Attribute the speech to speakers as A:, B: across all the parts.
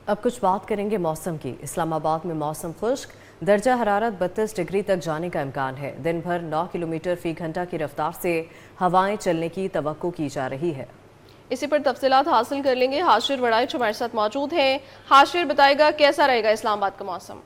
A: अब कुछ बात करेंगे मौसम की। इस्लामाबाद में मौसम खुश्क, दर्जा हरारत 32 डिग्री तक जाने का इम्कान है। दिन भर 9 किलोमीटर फी घंटा की रफ्तार से हवाएं चलने की तवक्को की जा रही है।
B: इसी पर तफसीलात हासिल कर लेंगे। हाशिर वड़ाइच हमारे साथ मौजूद हैं। हाशिर, बताएगा कैसा रहेगा इस्लामाबाद का मौसम?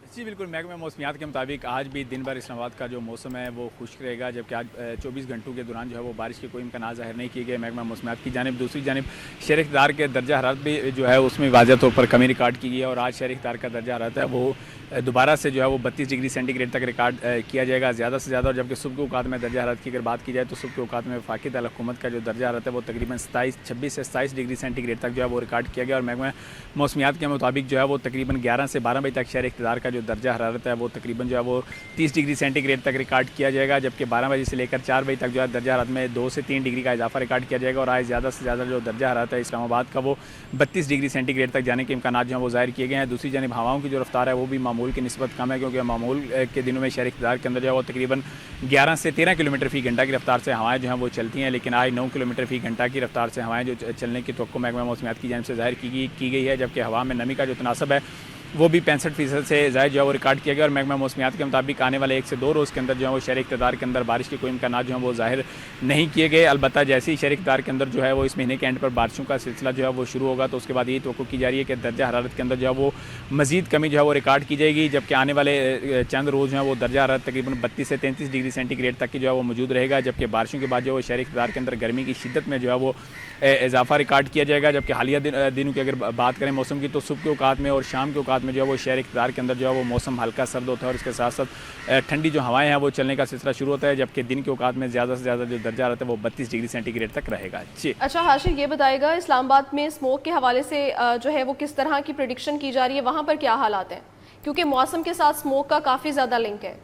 C: जी बिल्कुल, महकमा मौसमियात के मुताबिक आज भी दिन भर इस्लामाबाद का जो मौसम है वो खुश्क रहेगा, जबकि आज 24 घंटों के दौरान जो है वो बारिश के कोई इम्कान ज़ाहिर नहीं किए गए महकमा मौसमियात की जानिब। दूसरी जानिब शहर इक़्तिदार के दर्जा हरारत भी जो है उसमें वाज़ह तौर पर कमी रिकॉर्ड की गई है और आज शहर इक़्तिदार का दर्जा हरारत है वो दोबारा से जो है वो 32 डिग्री सेंटीग्रेड तक रिकॉर्ड किया जाएगा ज़्यादा से ज़्यादा। और जबकि सुबह के औकात में दर्जा हरारत की अगर बात की जाए तो सुबह के औकात में वफाकी दारुल-हुकूमत का जो दर्जा हरारत है वो तकरीबन 26 से 27 डिग्री सेंटीग्रेड तक जो है वो रिकॉर्ड किया गया। और महकमा मौसमियात के मुताबिक जो है वो तकरीबन 11 से 12 बजे तक शहर इक़्तिदार का जो दर्जा हरारत है वो तकरीबन जो है वो 30 डिग्री सेंटीग्रेड तक रिकॉर्ड किया जाएगा, जबकि 12 बजे से लेकर 4 बजे तक जो है दर्जा हरारत में 2 से 3 डिग्री का इजाफा रिकॉर्ड किया जाएगा। और आज ज़्यादा से ज़्यादा जो दर्जा हरारत है इस्लामाबाद का वो 32 डिग्री सेंटीग्रेड तक जाने के इम्कान जो है वो ज़ाहिर किए गए हैं। दूसरी जानिब हवाओं की जो रफ्तार है वो भी मामूल की निस्बत कम है, क्योंकि मामूल के दिनों में शहर इक़्तिदार के अंदर जो है वो तकरीबन 11 से 13 किलोमीटर फ़ी घंटा की रफ्तार से हवाएं जो हैं वो चलती हैं, लेकिन आज 9 किलोमीटर फ़ी घंटा की रफ्तार से हवाएं जो चलने की तवक्को महकमा मौसमियात की जानिब से ज़ाहिर की गई है। जबकि हवा में नमी का जो तनासब है वो भी 65% से ज़ायद जो है वो रिकॉर्ड किया गया। और महकमा मौसमियात के मुताबिक आने वाले 1 से 2 रोज़ के अंदर जो है वो शहर इक़्तिदार के अंदर बारिश के कोई इम्कान जो है वो ज़ाहिर नहीं किए गए। अलबत्ता जैसे ही शहर इक़्तिदार के अंदर जो है वो इस महीने के एंड पर बारिशों का सिलसिला जो है वो शुरू होगा तो उसके बाद यही तवक्को की जा रही है कि दर्जा हरारत के अंदर जो है वो मज़ीद कमी जो है वो रिकॉर्ड की जाएगी। जबकि आने वाले चंद रोज़ जो है वो दर्जा हरारत तकरीबन 32 से 33 डिग्री सेंटीग्रेड तक की जो है वो मौजूद रहेगा। जबकि बारिशों के बाद जो है शहर इक़्तिदार के अंदर गर्मी की शिद्दत में जो है वो इजाफा रिकॉर्ड किया जाएगा। जबकि हालिया दिनों की अगर बात करें मौसम की तो सुबह के औकात में और शाम के औकात में जो है वो शहर इक़्तिदार के अंदर जो है वो मौसम हल्का सर्द होता है और इसके साथ साथ ठंडी जो हवाएं हैं वो चलने का सिलसिला शुरू होता है। जबकि दिन के औकात में ज़्यादा से ज़्यादा जो दर्जा रहता है वो 32 डिग्री सेंटीग्रेड तक रहेगा। जी
B: अच्छा हाशिर, ये बताएगा इस्लामाबाद में स्मोक के हवाले से जो है वो किस तरह की प्रेडिक्शन की जा रही है, वहाँ पर क्या हालात हैं? क्योंकि मौसम के साथ स्मोक का काफ़ी ज़्यादा लिंक है।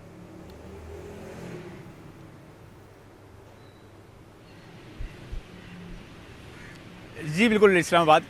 C: जी बिल्कुल, इस्लामाबाद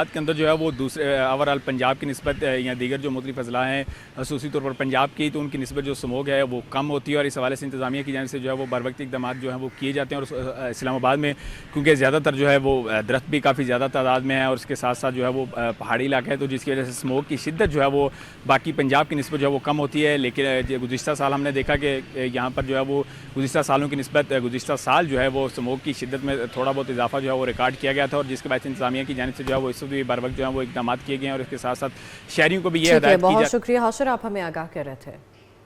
C: के अंदर जो है वो दूसरे ओवरऑल पंजाब की निस्बत या दीगर जो मुख्तलिफ अजला हैं खसूसी तौर पर पंजाब की, तो उनकी निस्बत जो स्मोक है वो कम होती है। और इस हवाले से इंतज़ामिया की जानिब से जो है वो बर वक्त इक़दाम जो है वो किए जाते हैं। और इस्लामाबाद में क्योंकि ज़्यादातर जो है वो दरख्त भी काफ़ी ज़्यादा तादाद में है और उसके साथ साथ जो है वो पहाड़ी इलाका है, तो जिसकी वजह से स्मोक की शिद्दत जो है वो बाकी पंजाब की निस्बत जो है वो कम होती है। लेकिन गुज़िश्ता साल हमने देखा कि यहाँ पर जो है वो गुज़िश्ता सालों की निस्बत गुज़िश्ता साल जो है वो स्मोक की शिद्दत में थोड़ा बहुत इजाफा जो है वो रिकॉर्ड किया गया था, और जिसके बाद इंतज़ामिया की जानिब से जो है वो इस वक्त भी बर वक्त जो है वो इकदाम किए गए हैं। और इसके साथ साथ शहरियों को भी ये हिदायत की
A: बहुत शुक्रिया हाशिर, आप हमें आगाह कर रहे थे।